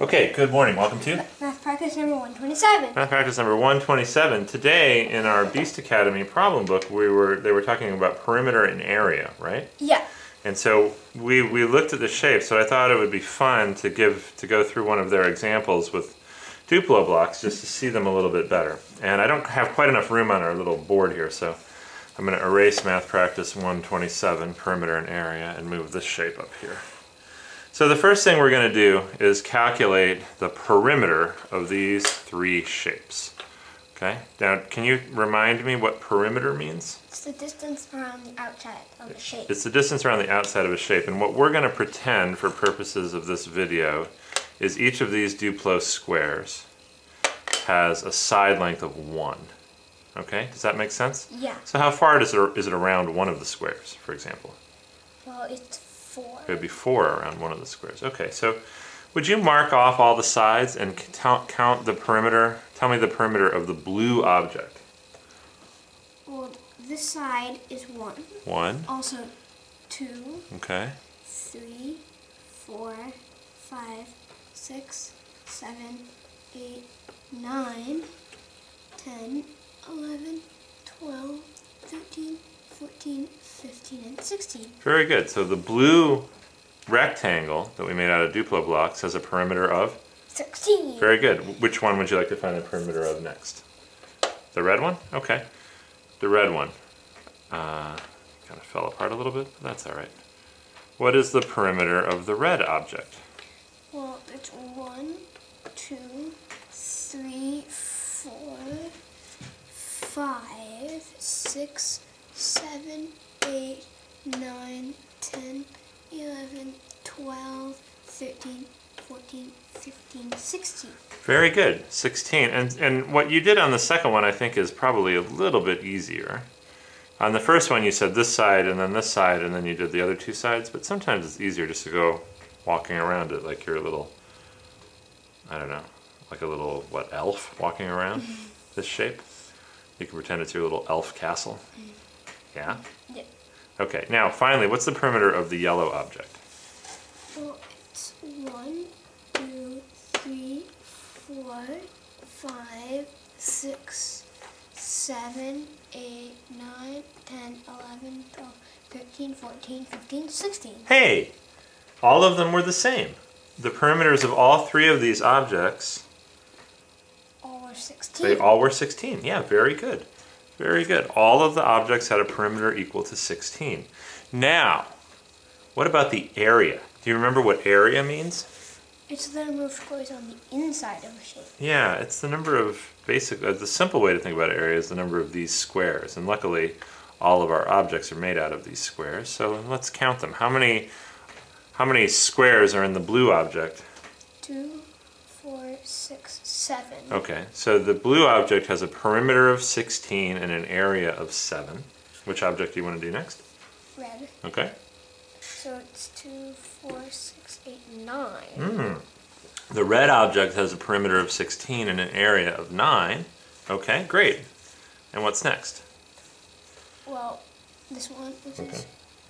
Okay, good morning. Welcome to Math practice number 127. Math practice number 127. Today in our Beast Academy problem book, they were talking about perimeter and area, right? Yeah. And so we looked at the shape, so I thought it would be fun to go through one of their examples with Duplo blocks just to see them a little bit better. And I don't have quite enough room on our little board here, so I'm going to erase Math Practice 127, perimeter and area, and move this shape up here. So the first thing we're going to do is calculate the perimeter of these three shapes. Okay, now can you remind me what perimeter means? It's the distance around the outside of a shape. It's the distance around the outside of a shape, and what we're going to pretend for purposes of this video is each of these Duplo squares has a side length of 1. Okay, does that make sense? Yeah. So how far is it around one of the squares, for example? Well, it's 4. It would be 4 around one of the squares. Okay, so would you mark off all the sides and count the perimeter? Tell me the perimeter of the blue object. Well, this side is 1. 1. Also 2. Okay. 3, 4, 5, 6, 7, 8, 9, 10, 11, 12, 13, 14, 15, and 16. Very good. So the blue rectangle that we made out of Duplo blocks has a perimeter of? 16. Very good. Which one would you like to find the perimeter of next? The red one? Okay. The red one. Kind of fell apart a little bit, but that's all right. What is the perimeter of the red object? Well, it's 1, 2, 3, 4, 5, 6, 7, 8, 9, 10, 11, 12, 13, 14, 15, 16. Very good, 16. And what you did on the second one I think is probably a little bit easier. On the first one you said this side and then this side and then you did the other two sides, but sometimes it's easier just to go walking around it like you're a little, I don't know, like a little, what, elf walking around this shape? You can pretend it's your little elf castle. Yeah? Yeah. Okay, now finally, what's the perimeter of the yellow object? Well, it's 1, 2, 3, 4, 5, 6, 7, 8, 9, 10, 11, 12, 13, 14, 15, 16. Hey! All of them were the same. The perimeters of all three of these objects, all were 16. They all were 16. Yeah, very good. Very good. All of the objects had a perimeter equal to 16. Now, what about the area? Do you remember what area means? It's the number of squares on the inside of a shape. Yeah, it's the number of the simple way to think about area is the number of these squares. And luckily, all of our objects are made out of these squares. So let's count them. How many squares are in the blue object? 2, 4, 6, 7. Okay, so the blue object has a perimeter of 16 and an area of 7. Which object do you want to do next? Red. Okay. So it's 2, 4, 6, 8, 9. The red object has a perimeter of 16 and an area of 9. Okay, great. And what's next? Well, this one, which is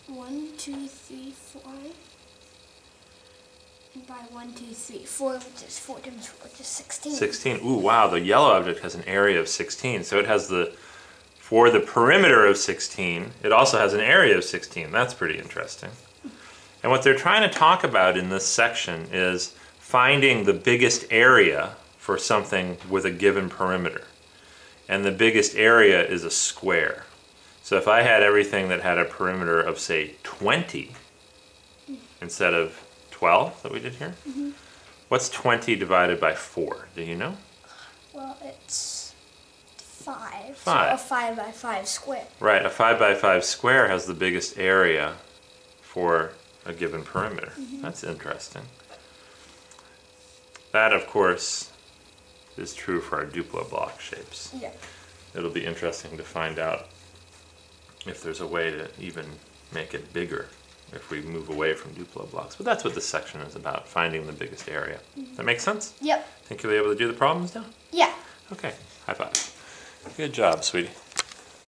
1, 2, 3, 4. And by 1, 2, 3, 4, which is 4 times 4, which is 16. 16. Ooh, wow, the yellow object has an area of 16. So it has for the perimeter of 16, it also has an area of 16. That's pretty interesting. And what they're trying to talk about in this section is finding the biggest area for something with a given perimeter. And the biggest area is a square. So if I had everything that had a perimeter of, say, 20 instead of 12 that we did here, what's 20 divided by 4? Do you know? Well, it's 5. 5. So a 5 by 5 square. Right, a 5 by 5 square has the biggest area for a given perimeter. That's interesting. That, of course, is true for our Duplo block shapes. Yeah. It'll be interesting to find out if there's a way to even make it bigger if we move away from Duplo blocks. But that's what this section is about, finding the biggest area. That makes sense? Yep. Think you'll be able to do the problems now? Yeah. Okay, high five. Good job, sweetie.